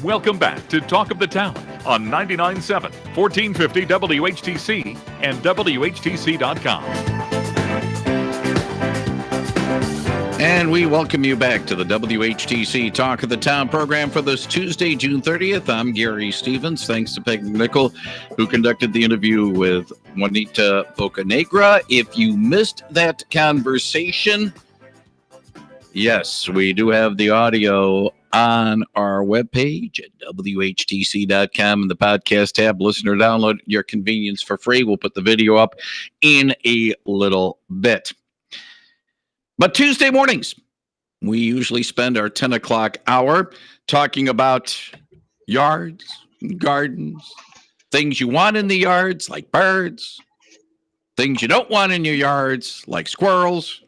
Welcome back to Talk of the Town on 99.7, 1450 WHTC and WHTC.com. And we welcome you back to the WHTC Talk of the Town program for this Tuesday, June 30th. I'm Gary Stevens. Thanks to Peg Nickel, who conducted the interview with Juanita Bocanegra. If you missed that conversation, yes, we do have the audio on our webpage at WHTC.com in the podcast tab. Listener download at your convenience for free. We'll put the video up in a little bit. But Tuesday mornings, we usually spend our 10 o'clock hour talking about yards, gardens, things you want in the yards, like birds, things you don't want in your yards, like squirrels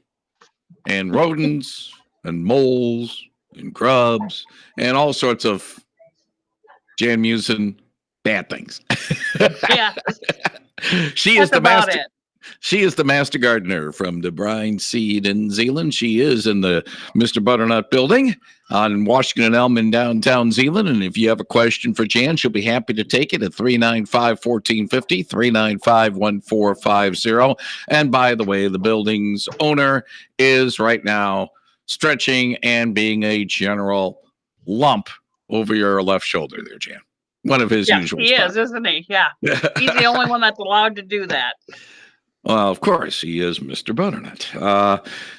and rodents and moles and grubs and all sorts of Jan Meeuwsen bad things. Yeah. She is the master. She is the master gardener from DeBruyn Seed in Zeeland. She is in the Mr. Butternut building on Washington and Elm in downtown Zeeland. And if you have a question for Jan, she'll be happy to take it at 395-1450, 395-1450. And by the way, the building's owner is right now stretching and being a general lump over your left shoulder there, Jan. One of his usual spots. Is, isn't he? Yeah. He's the only one that's allowed to do that. Well, of course, he is Mr. Butternut.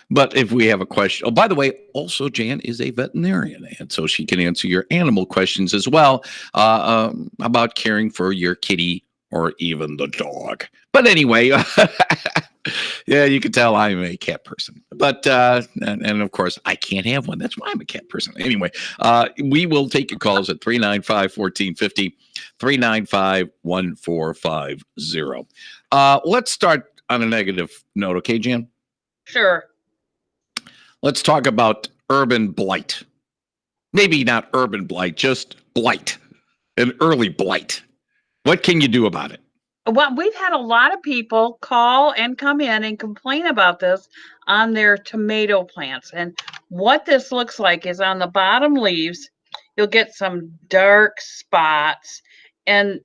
But if we have a question, oh, by the way, also Jan is a veterinarian, and so she can answer your animal questions as well about caring for your kitty or even the dog. But anyway, yeah, you can tell I'm a cat person. But, and of course, I can't have one. That's why I'm a cat person. Anyway, we will take your calls at 395-1450, 395-1450. Let's start on a negative note, okay, Jan? Sure. Let's talk about urban blight. Maybe not urban blight, just blight, an early blight. What can you do about it? Well, we've had a lot of people call and come in and complain about this on their tomato plants. And what this looks like is on the bottom leaves, you'll get some dark spots, and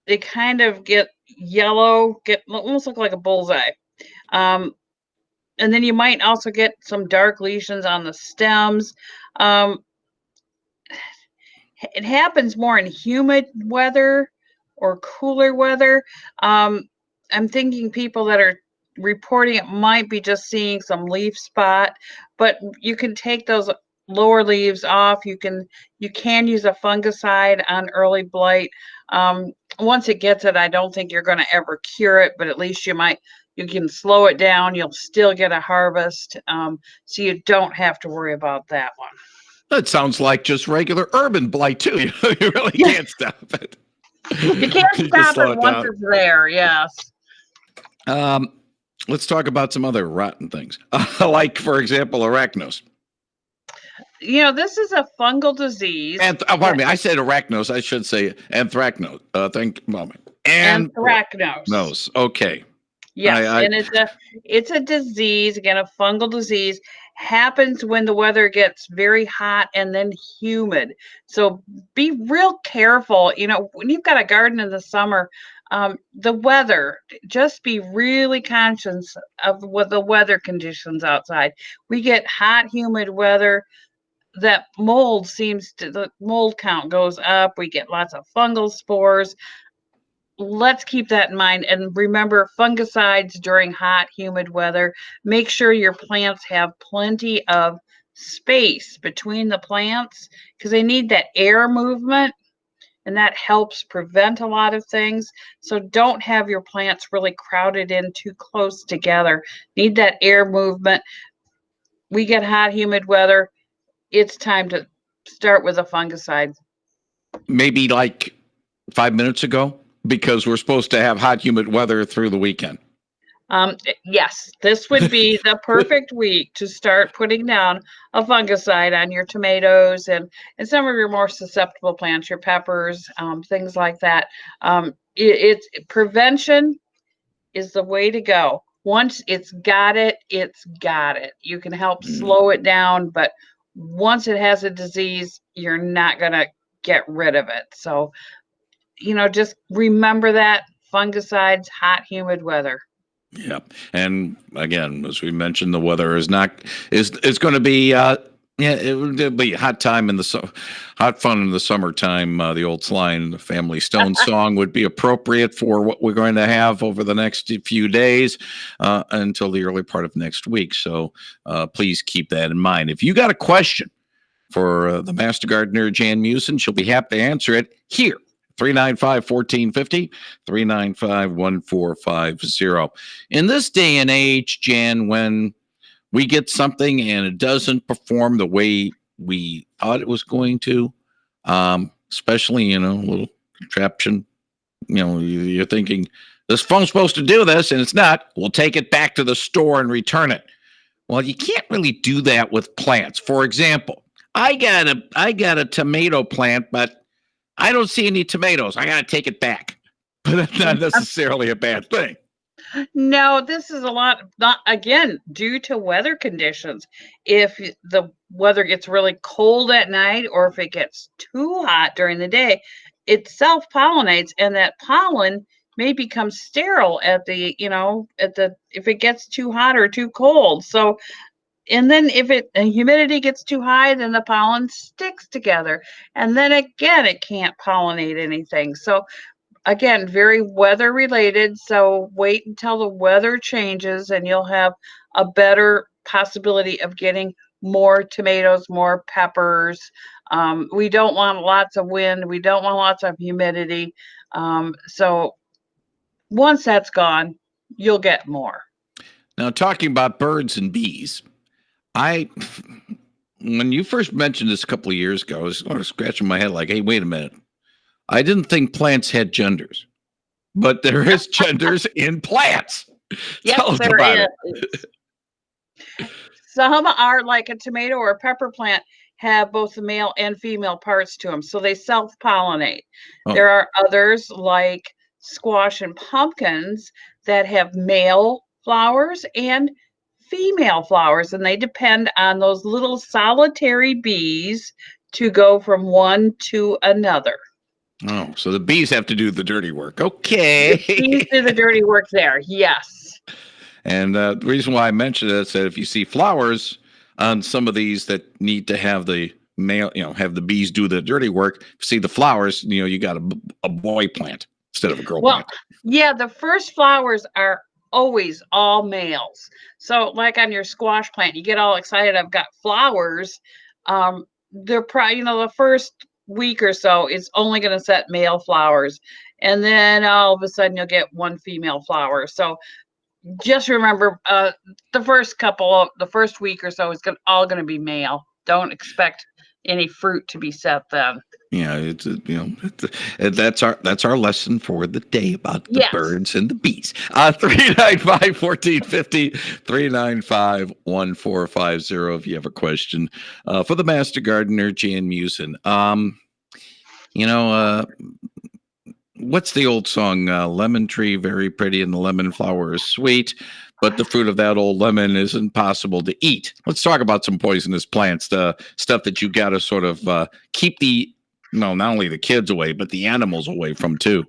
they kind of get yellow, almost look like a bullseye. And then you might also get some dark lesions on the stems. It happens more in humid weather or cooler weather. I'm thinking people that are reporting it might be just seeing some leaf spot, but you can take those lower leaves off. You can use a fungicide on early blight. Once it gets it, I don't think you're going to ever cure it, but at least you can slow it down. You'll still get a harvest. So you don't have to worry about that one. That sounds like just regular urban blight too. You really can't stop it. You can't stop it once it's there. Yes. Let's talk about some other rotten things, like, for example, arachnos. This is a fungal disease. Pardon me, I said arachnos. I should say anthracnose. Anthracnose. Okay. Yes, and it's a disease, again, a fungal disease. Happens when the weather gets very hot and then humid. So be real careful. When you've got a garden in the summer, the weather, just be really conscious of what the weather conditions outside. We get hot, humid weather. The mold count goes up. We get lots of fungal spores. Let's keep that in mind. And remember, fungicides during hot, humid weather. Make sure your plants have plenty of space between the plants because they need that air movement, and that helps prevent a lot of things. So don't have your plants really crowded in too close together. Need that air movement. We get hot, humid weather. It's time to start with a fungicide. Maybe like 5 minutes ago, because we're supposed to have hot, humid weather through the weekend. Yes, this would be the perfect week to start putting down a fungicide on your tomatoes and some of your more susceptible plants, your peppers, things like that. Prevention is the way to go. Once it's got it. You can help slow it down, but once it has a disease, you're not going to get rid of it. So, just remember that fungicides, hot, humid weather. Yeah, and again, as we mentioned, the weather is going to be it'll be hot time in the hot fun in the summertime. The old Sly and the Family Stone song would be appropriate for what we're going to have over the next few days until the early part of next week. So please keep that in mind. If you got a question for the Master Gardener, Jan Meeuwsen, she'll be happy to answer it here. 395-1450, 395-1450. In this day and age, Jan, when we get something and it doesn't perform the way we thought it was going to, especially, a little contraption, you're thinking, this phone's supposed to do this, and it's not. We'll take it back to the store and return it. Well, you can't really do that with plants. For example, I got a tomato plant, but I don't see any tomatoes. I got to take it back. But that's not necessarily a bad thing. No, this is a lot, not again, due to weather conditions. If the weather gets really cold at night or if it gets too hot during the day, it self-pollinates, and that pollen may become sterile if it gets too hot or too cold. So, and then if the humidity gets too high, then the pollen sticks together. And then again, it can't pollinate anything. So again, very weather related. So wait until the weather changes and you'll have a better possibility of getting more tomatoes, more peppers. We don't want lots of wind. We don't want lots of humidity. So once that's gone, you'll get more. Now, talking about birds and bees, when you first mentioned this a couple of years ago, I was sort of scratching my head like, hey, wait a minute. I didn't think plants had genders, but there is genders in plants. Yes, Tell us there about is. Some are like a tomato or a pepper plant have both the male and female parts to them, so they self-pollinate. Oh. There are others like squash and pumpkins that have male flowers and female flowers, and they depend on those little solitary bees to go from one to another. Oh, so the bees have to do the dirty work. Okay. The bees do the dirty work there, yes. And the reason why I mentioned it is that if you see flowers on some of these that need to have the male, have the bees do the dirty work, see the flowers, you got a boy plant instead of a girl plant. Yeah, the first flowers are always all males. So like on your squash plant, you get all excited, I've got flowers. They're probably, the first week or so is only going to set male flowers. And then all of a sudden you'll get one female flower. So just remember the first week or so is all going to be male. Don't expect any fruit to be set then. Yeah, that's our lesson for the day about the birds and the bees. 395-1450, 395-1450 if you have a question for the Master Gardener, Jan Meeuwsen. What's the old song? Lemon tree, very pretty, and the lemon flower is sweet, but the fruit of that old lemon is impossible to eat. Let's talk about some poisonous plants, the stuff that you got to sort of keep not only the kids away, but the animals away from too.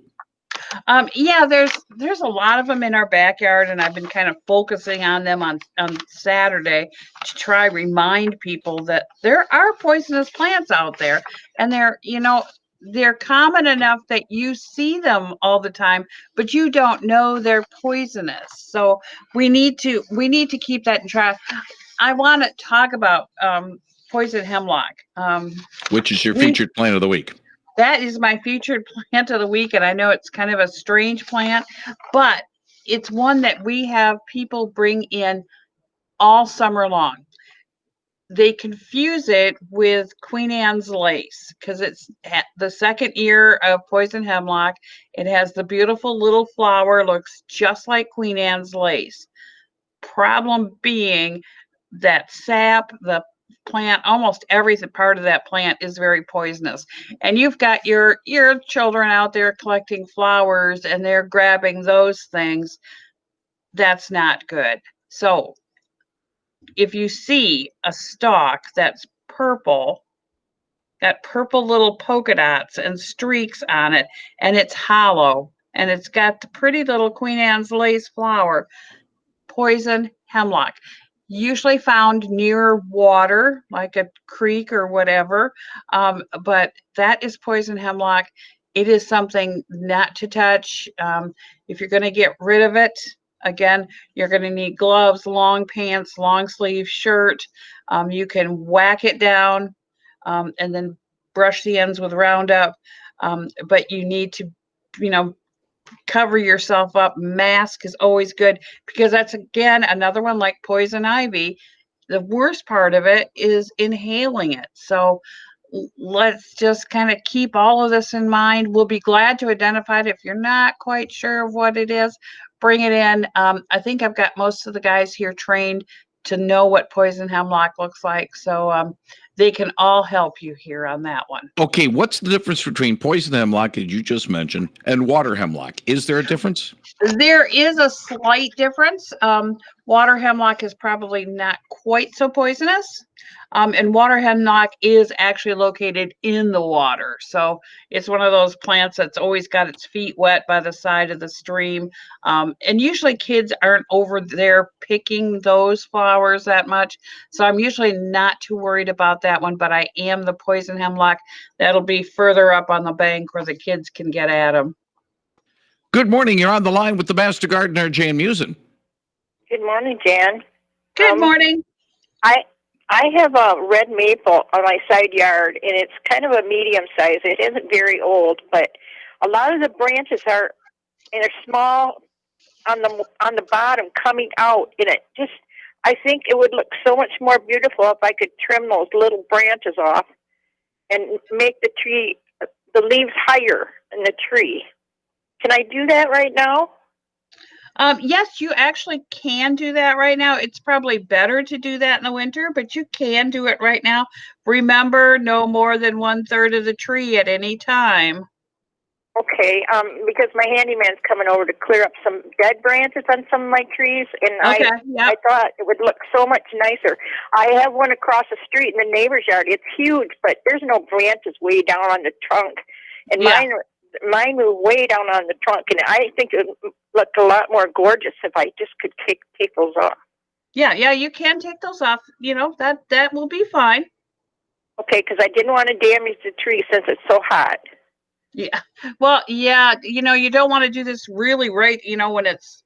Yeah, there's a lot of them in our backyard, and I've been kind of focusing on them on Saturday to try remind people that there are poisonous plants out there, and they're common enough that you see them all the time, but you don't know they're poisonous. So we need to keep that in track. I want to talk about poison hemlock, which is your featured plant of the week. That is my featured plant of the week, and I know it's kind of a strange plant, but it's one that we have people bring in all summer long. They confuse it with Queen Anne's lace because it's the second year of poison hemlock. It has the beautiful little flower, looks just like Queen Anne's lace. Problem being that sap, the plant, almost every part of that plant is very poisonous. And you've got your children out there collecting flowers and they're grabbing those things. That's not good. So if you see a stalk that's purple, got purple little polka dots and streaks on it, and it's hollow, and it's got the pretty little Queen Anne's lace flower. Poison hemlock, usually found near water, like a creek or whatever. But that is poison hemlock. It is something not to touch. If you're going to get rid of it, again, you're going to need gloves, long pants, long sleeve shirt. You can whack it down and then brush the ends with Roundup. But you need to, cover yourself up. Mask is always good because that's, again, another one like poison ivy. The worst part of it is inhaling it. So let's just kind of keep all of this in mind. We'll be glad to identify it. If you're not quite sure of what it is, bring it in. I think I've got most of the guys here trained to know what poison hemlock looks like. So they can all help you here on that one. Okay, what's the difference between poison hemlock, as you just mentioned, and water hemlock? Is there a difference? There is a slight difference. Water hemlock is probably not quite so poisonous. And water hemlock is actually located in the water. So it's one of those plants that's always got its feet wet by the side of the stream. And usually kids aren't over there picking those flowers that much. So I'm usually not too worried about that one, but I am the poison hemlock. That'll be further up on the bank where the kids can get at them. Good morning. You're on the line with the master gardener, Jan Meeuwsen. Good morning, Jan. Good morning. I have a red maple on my side yard, and it's kind of a medium size. It isn't very old, but a lot of the branches are in a small on the bottom coming out, and I think it would look so much more beautiful if I could trim those little branches off and make the leaves higher in the tree. Can I do that right now? Yes, you actually can do that right now. It's probably better to do that in the winter, but you can do it right now. Remember, no more than 1/3 of the tree at any time. Okay, because my handyman's coming over to clear up some dead branches on some of my trees, and Okay, I thought it would look so much nicer. I have one across the street in the neighbor's yard. It's huge, but there's no branches way down on the trunk, and mine move way down on the trunk, and I think it would look a lot more gorgeous if I just could take those off. Yeah, you can take those off. That will be fine. Okay, because I didn't want to damage the tree since it's so hot. Yeah. Well, yeah, you don't want to do this really right, when it's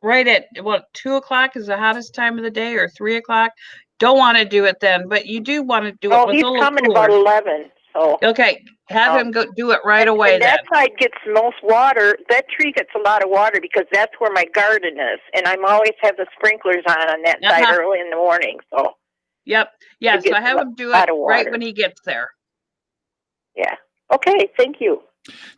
right at 2:00 is the hottest time of the day, or 3:00. Don't want to do it then, but you do want to do it when it's a little coming cooler. About 11. So okay, have him go do it right away. And that side gets the most water. That tree gets a lot of water because that's where my garden is, and I'm always have the sprinklers on that side early in the morning. So. Yep. Yeah. So have him do it right when he gets there. Yeah. Okay. Thank you.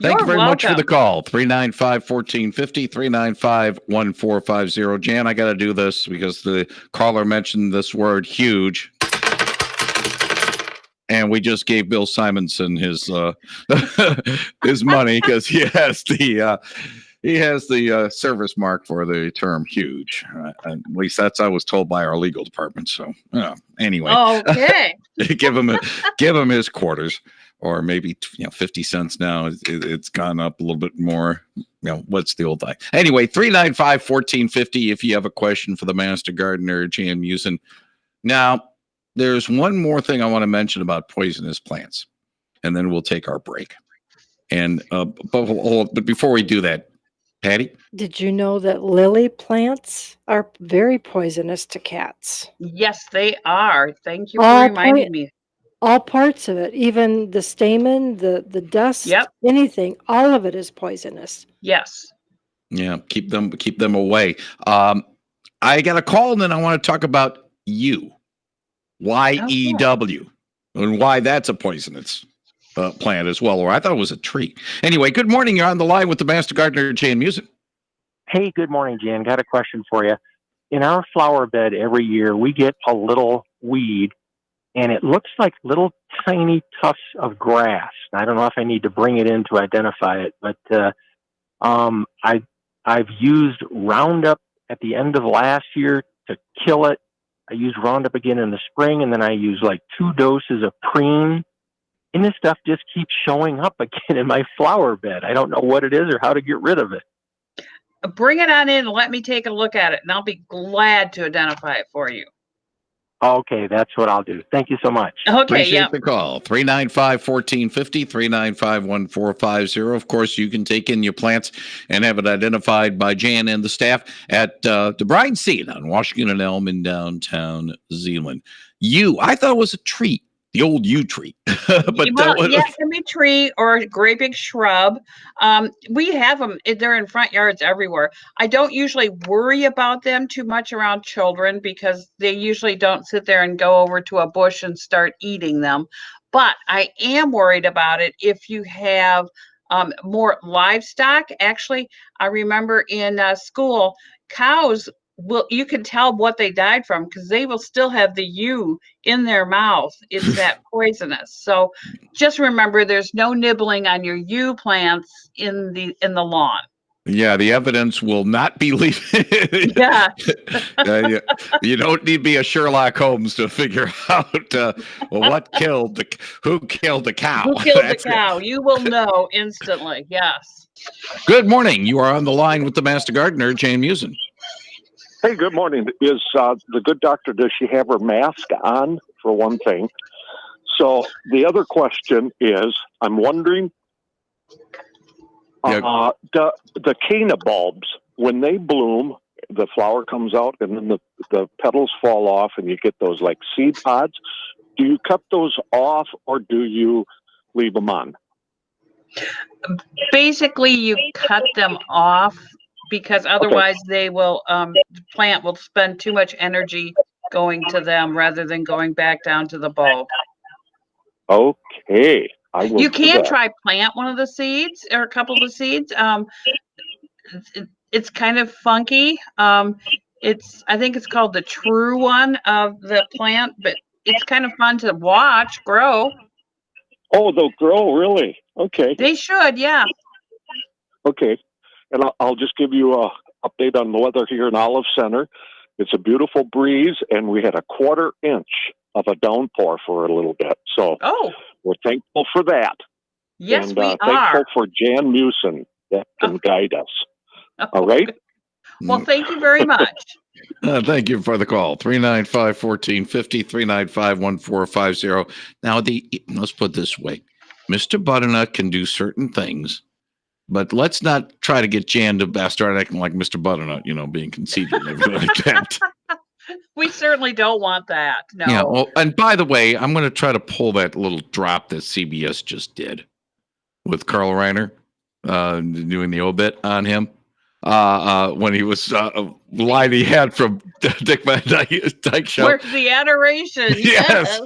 Thank you very much for the call. 395-1450, 395-1450. Jan, I got to do this because the caller mentioned this word huge. And we just gave Bill Simonson his his money because he has the service mark for the term huge. At least that's I was told by our legal department. So anyway, okay, give him his quarters, or maybe 50 cents now. It's gone up a little bit more. What's the old thing? Anyway, 395-1450. If you have a question for the master gardener, Jan Meeuwsen. Now, there's one more thing I want to mention about poisonous plants, and then we'll take our break. And but before we do that, Patty? Did you know that lily plants are very poisonous to cats? Yes, they are. Thank you for reminding me. All parts of it, even the stamen, the dust, anything, all of it is poisonous. Yes. Yeah, keep them away. I got a call, and then I want to talk about yew. YEW, and why that's a poisonous plant as well, or I thought it was a tree. Anyway, good morning. You're on the line with the master gardener, Jan Meeuwsen. Hey, good morning, Jan. Got a question for you. In our flower bed every year, we get a little weed, and it looks like little tiny tufts of grass. I don't know if I need to bring it in to identify it, but I've used Roundup at the end of last year to kill it. I used Roundup again in the spring, and then I used like 2 doses of Preen, and this stuff just keeps showing up again in my flower bed. I don't know what it is or how to get rid of it. Bring it on in and let me take a look at it, and I'll be glad to identify it for you. Okay, that's what I'll do. Thank you so much. Okay, Appreciate the call. 395-1450, 395-1450. Of course, you can take in your plants and have it identified by Jan and the staff at DeBruyn Seed on Washington and Elm in downtown Zeeland. I thought it was a tree. The old yew tree. But yeah, it can be a tree or a great big shrub. We have them. They're in front yards everywhere. I don't usually worry about them too much around children because they usually don't sit there and go over to a bush and start eating them. But I am worried about it if you have more livestock. Actually, I remember in school, cows you can tell what they died from because they will still have the yew in their mouth. It's that poisonous. So just remember, there's no nibbling on your yew plants in the lawn. Yeah, the evidence will not be leaving. Yeah. You don't need to be a Sherlock Holmes to figure out who killed the cow. Who killed the cow? You will know instantly. Yes. Good morning. You are on the line with the Master Gardener, Jane Meeuwsen. Hey, good morning. Is the good doctor, does she have her mask on, for one thing? So the other question is, I'm wondering, the canna bulbs, when they bloom, the flower comes out and then the petals fall off and you get those like seed pods. Do you cut those off or do you leave them on? Basically, you cut them off because otherwise they will, the plant will spend too much energy going to them rather than going back down to the bulb. Okay. You can try plant one of the seeds or a couple of the seeds. It's kind of funky. I think it's called the true one of the plant, but it's kind of fun to watch grow. Oh, they'll grow, really? Okay. They should, yeah. Okay. And I'll just give you a update on the weather here in Olive Center. It's a beautiful breeze, and we had a 1/4 inch of a downpour for a little bit. So we're thankful for that. Yes, and, we are. Thankful for Jan Meeuwsen that can guide us. All right? Well, thank you very much. Thank you for the call. 395-1450, 395-1450. Now, let's put it this way. Mr. Butternut can do certain things, but let's not try to get Jan to start acting like Mr. Butternut, being conceited and everything like that. We certainly don't want that. No. Yeah. Well, and by the way, I'm going to try to pull that little drop that CBS just did with Carl Reiner doing the obit on him when he was line he had from Dick Van Dyke Show. Where's the adoration? Yes.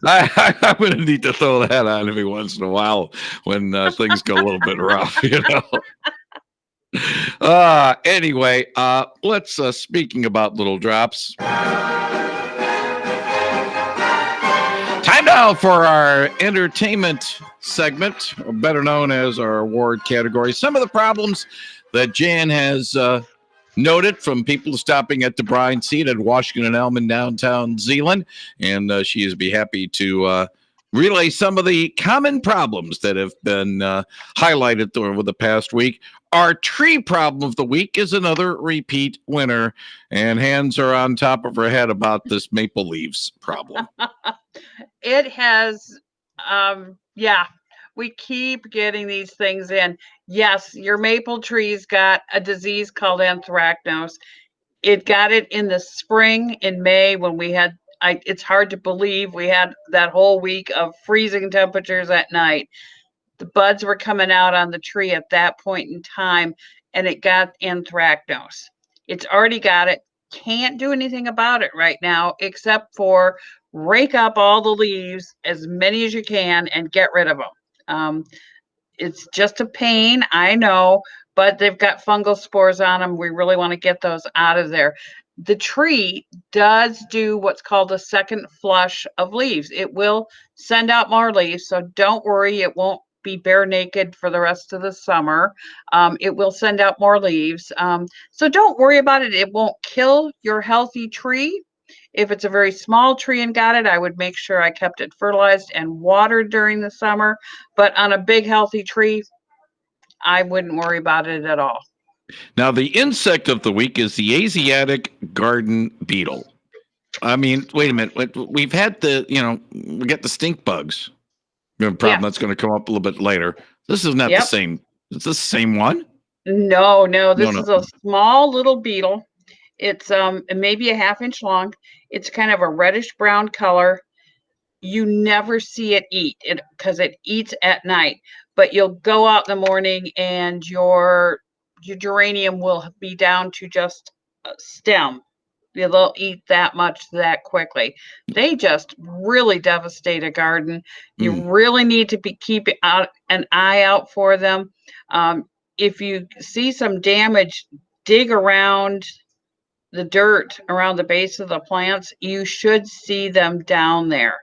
I'm going to need to throw that on every once in a while when things go a little bit rough, Anyway, let's speaking about little drops. Time now for our entertainment segment, better known as our award category. Some of the problems that Jan has noted from people stopping at DeBruyn Seed at Washington and Elm in downtown Zeeland, and she is be happy to relay some of the common problems that have been highlighted over the past week. Our tree problem of the week is another repeat winner, and hands are on top of her head about this maple leaves problem. It has, we keep getting these things in. Yes, your maple tree's got a disease called anthracnose. It got it in the spring in May when we had, it's hard to believe, we had that whole week of freezing temperatures at night. The buds were coming out on the tree at that point in time, and it got anthracnose. It's already got it. Can't do anything about it right now, except for rake up all the leaves, as many as you can, and get rid of them. It's just a pain, I know, but they've got fungal spores on them. We really want to get those out of there. The tree does do what's called a second flush of leaves. It will send out more leaves, so don't worry, it won't be bare naked for the rest of the summer. It will send out more leaves. So don't worry about it. It won't kill your healthy tree. If it's a very small tree and got it, I would make sure I kept it fertilized and watered during the summer. But on a big, healthy tree, I wouldn't worry about it at all. Now, the insect of the week is the Asiatic garden beetle. I mean, wait a minute. We've had we get the stink bugs. Problem that's going to come up a little bit later. This is not the same. Is this the same one? No. This is a small little beetle. It's maybe a ½ inch long. It's kind of a reddish brown color. You never see it eat it because it eats at night. But you'll go out in the morning and your geranium will be down to just a stem. They'll eat that much that quickly. They just really devastate a garden. You really need to keep an eye out for them. If you see some damage, dig around the dirt around the base of the plants. You should see them down there.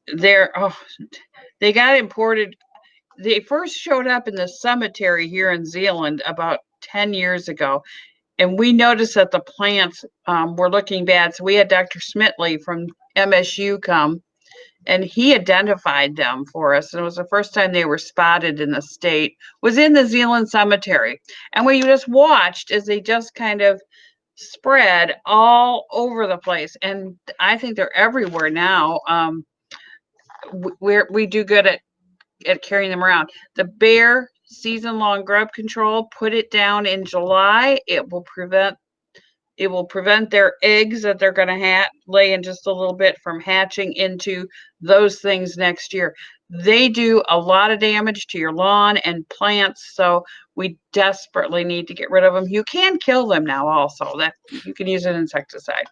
They got imported. They first showed up in the cemetery here in Zeeland about 10 years ago. And we noticed that the plants were looking bad. So we had Dr. Smitley from MSU come, and he identified them for us. And it was the first time they were spotted in the state, was in the Zeeland cemetery. And we just watched as they just kind of spread all over the place. And I think they're everywhere now. We do good at carrying them around. The Bayer season-long grub control, put it down in July. It will prevent their eggs that they're going to lay in just a little bit from hatching into those things next year. They do a lot of damage to your lawn and plants, so we desperately need to get rid of them. You can kill them now also. That you can use an insecticide.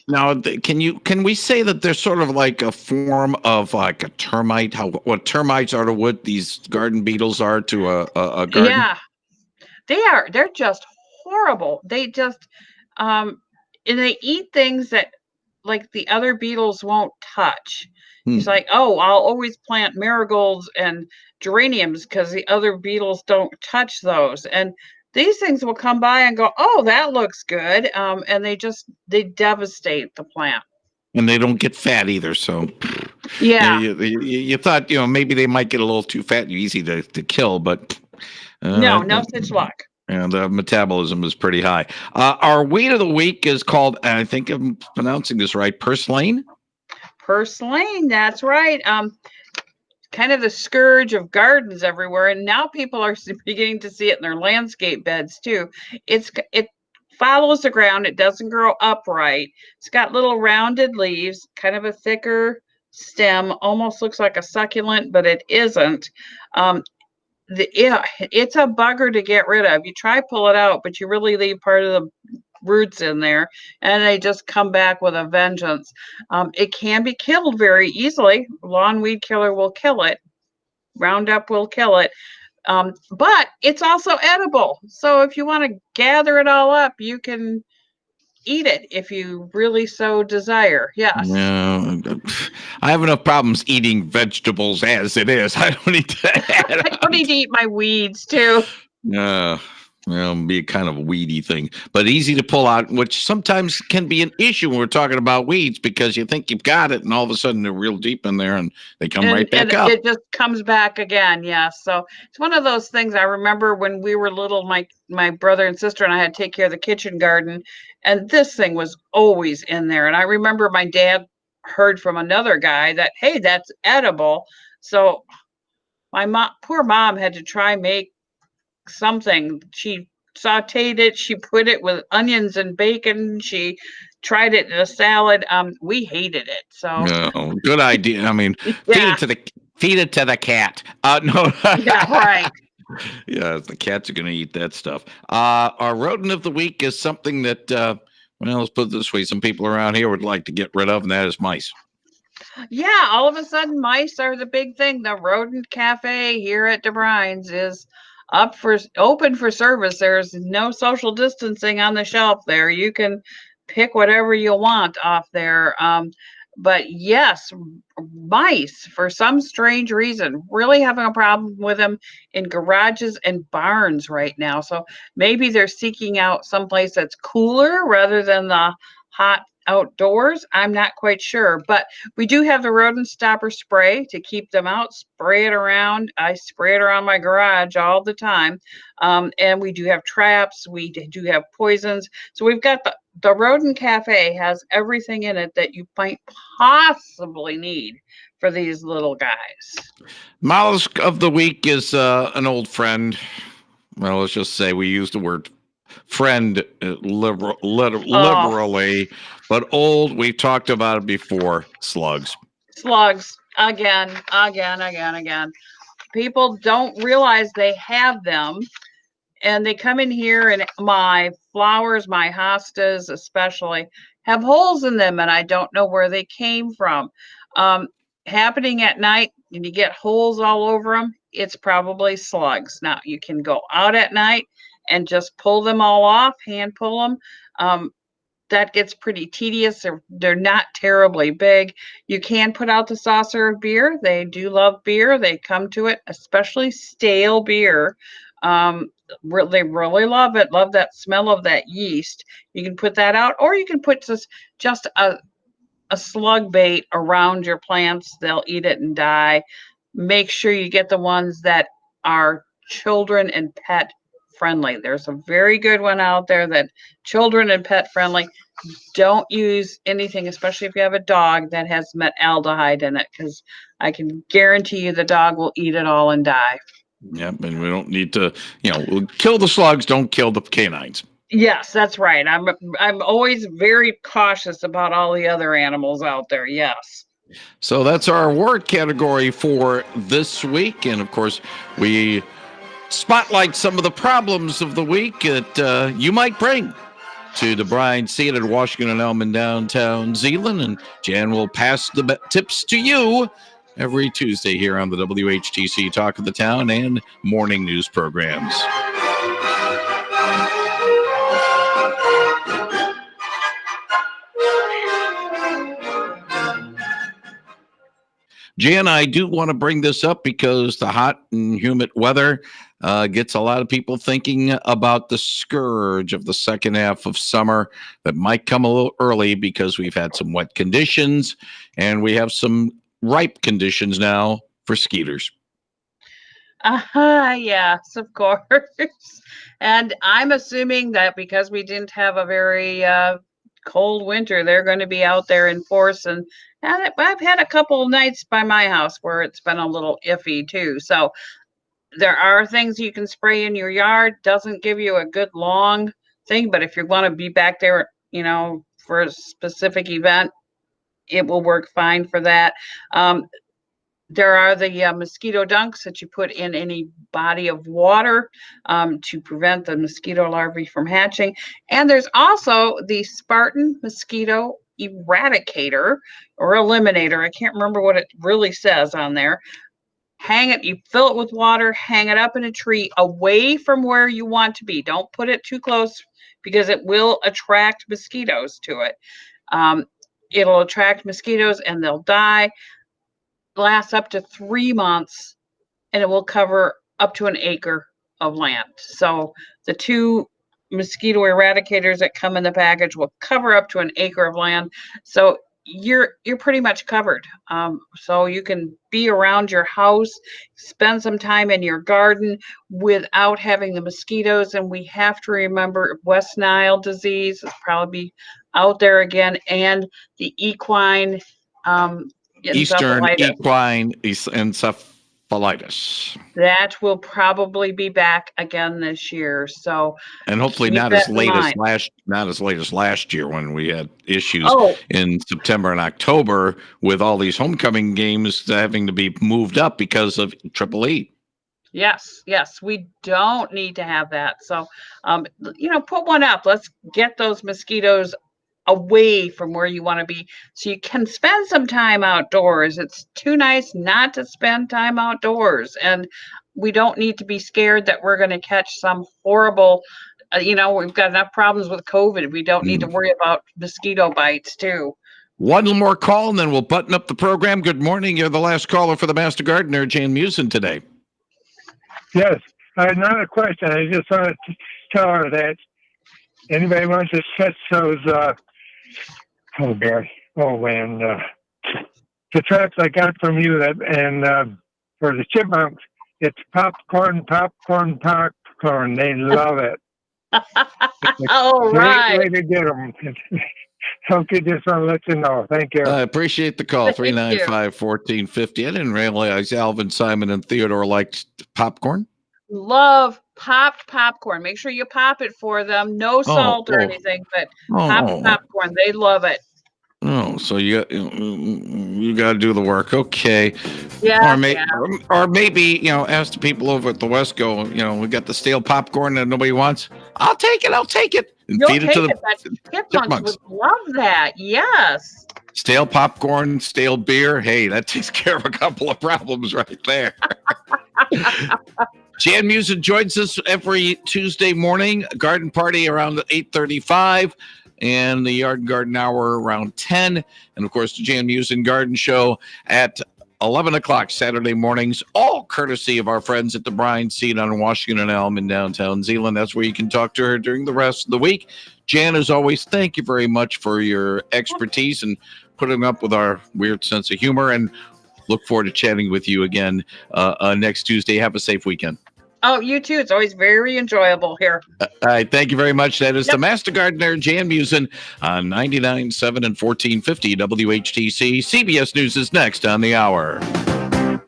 Now, can we say that they're sort of like a form of like a termite? What termites are to what these garden beetles are to a garden? Yeah, they are. They're just horrible. They just and they eat things that like the other beetles won't touch. It's like, oh, I'll always plant marigolds and geraniums because the other beetles don't touch those. And these things will come by and go, oh, that looks good. And they devastate the plant. And they don't get fat either. So yeah, you thought, maybe they might get a little too fat and easy to kill, but no such luck. And the metabolism is pretty high. Our weed of the week is called, I think I'm pronouncing this right, purslane? Purslane, that's right. Kind of the scourge of gardens everywhere. And now people are beginning to see it in their landscape beds too. It follows the ground. It doesn't grow upright. It's got little rounded leaves, kind of a thicker stem, almost looks like a succulent, but it isn't. It's a bugger to get rid of. You try pull it out, but you really leave part of the roots in there, and they just come back with a vengeance. It can be killed very easily. Lawn weed killer will kill it. Roundup will kill it. But it's also edible. So if you want to gather it all up, you can eat it if you really so desire. Yes. No, I have enough problems eating vegetables as it is. I don't need to add I don't need to eat my weeds too. Be a kind of a weedy thing, but easy to pull out, which sometimes can be an issue when we're talking about weeds because you think you've got it and all of a sudden they're real deep in there and they come right back up. It just comes back again. Yeah. So it's one of those things. I remember when we were little, my brother and sister and I had to take care of the kitchen garden, and this thing was always in there. And I remember my dad heard from another guy that, hey, that's edible. So my poor mom had to try make something. She sauteed it. She put it with onions and bacon. She tried it in a salad. We hated it. So no, good idea. I mean, yeah. feed it to the cat. No. Yeah, right. Yeah, the cats are going to eat that stuff. Our rodent of the week is something that, let's put it this way, some people around here would like to get rid of, and that is mice. Yeah, all of a sudden, mice are the big thing. The Rodent Cafe here at DeBruyn's is open for service. There's no social distancing on the shelf there. You can pick whatever you want off there. But yes, mice, for some strange reason, really having a problem with them in garages and barns right now. So maybe they're seeking out someplace that's cooler rather than the hot outdoors, I'm not quite sure. But we do have the rodent stopper spray to keep them out. Spray it around. I spray it around my garage all the time. And we do have traps. We do have poisons. So we've got the Rodent Cafe has everything in it that you might possibly need for these little guys. Mollusk of the week is an old friend. Well, let's just say we use the word friend liberally, but old. We've talked about it before. Slugs. Slugs again. People don't realize they have them, and they come in here, and my flowers, my hostas especially, have holes in them, and I don't know where they came from. Happening at night, and you get holes all over them, it's probably slugs. Now, you can go out at night and just pull them all off, hand pull them. That gets pretty tedious. They're not terribly big. You can put out the saucer of beer. They do love beer. They come to it, especially stale beer. They really love it. Love that smell of that yeast. You can put that out, or you can put just a slug bait around your plants. They'll eat it and die. Make sure you get the ones that are children and pet friendly. There's a very good one out there that children and pet friendly. Don't use anything, especially if you have a dog, that has metaldehyde in it, because I can guarantee you the dog will eat it all and die. Yep, and we don't need to, we'll kill the slugs, don't kill the canines. Yes, that's right. I'm always very cautious about all the other animals out there. Yes. So that's our award category for this week, and of course we spotlight some of the problems of the week that you might bring to DeBruyn Seed at Washington and Elm in downtown Zeeland, and Jan will pass the tips to you every Tuesday here on the WHTC Talk of the Town and morning news programs. Jan, I do want to bring this up because the hot and humid weather gets a lot of people thinking about the scourge of the second half of summer that might come a little early because we've had some wet conditions and we have some ripe conditions now for skeeters. Yes, of course. And I'm assuming that because we didn't have a very cold winter, they're going to be out there in force. And I've had a couple of nights by my house where it's been a little iffy too. So there are things you can spray in your yard. Doesn't give you a good long thing, but if you want to be back there, for a specific event, it will work fine for that. There are the mosquito dunks that you put in any body of water to prevent the mosquito larvae from hatching. And there's also the Spartan mosquito eradicator or eliminator. I can't remember what it really says on there. Hang it, you fill it with water, hang it up in a tree away from where you want to be. Don't put it too close because it will attract mosquitoes to it. It'll attract mosquitoes and they'll die. Lasts up to 3 months, and it will cover up to an acre of land. So the 2 mosquito eradicators that come in the package will cover up to an acre of land. So you're pretty much covered. So you can be around your house, spend some time in your garden without having the mosquitoes. And we have to remember West Nile disease is probably out there again, and the equine Eastern equine encephalitis. That will probably be back again this year. So, and hopefully not as late as last year when we had issues in September and October with all these homecoming games having to be moved up because of Triple E. Yes, we don't need to have that. So, put one up. Let's get those mosquitoes away from where you want to be so you can spend some time outdoors. It's too nice not to spend time outdoors, and we don't need to be scared that we're going to catch some horrible we've got enough problems with COVID. We don't need to worry about mosquito bites too. One more call and then we'll button up the program. Good morning. You're the last caller for the Master Gardener, Jane Meeuwsen, today. Yes, not a question. I just want to tell her that anybody wants to catch those Oh, Barry. Oh, and the tracks I got from you for the chipmunks, it's popcorn, popcorn, popcorn. They love it. All right. Great way to get them. Okay, just want to let you know. Thank you. I appreciate the call. Thank you. 395-1450. I didn't realize Alvin, Simon, and Theodore liked popcorn. Love popped popcorn. Make sure you pop it for them. No salt or anything, but popped popcorn. They love it. Oh, so you got to do the work. Okay. Yeah. Or maybe, ask the people over at the Wesco, we got the stale popcorn that nobody wants. I'll take it. And feed it to the chipmunks. Would love that. Yes. Stale popcorn, stale beer. Hey, that takes care of a couple of problems right there. Jan Meeuwsen joins us every Tuesday morning. Garden party around 8:35. And the Yard and Garden Hour around 10. And, of course, the Jan Meeuwsen Garden Show at 11 o'clock Saturday mornings, all courtesy of our friends at the DeBruyn seat on Washington and Elm in downtown Zeeland. That's where you can talk to her during the rest of the week. Jan, as always, thank you very much for your expertise and putting up with our weird sense of humor. And look forward to chatting with you again next Tuesday. Have a safe weekend. Oh, you too. It's always very enjoyable here. All right. Thank you very much. That is the Master Gardener, Jan Meeuwsen, on 99.7 and 1450 WHTC. CBS News is next on the hour.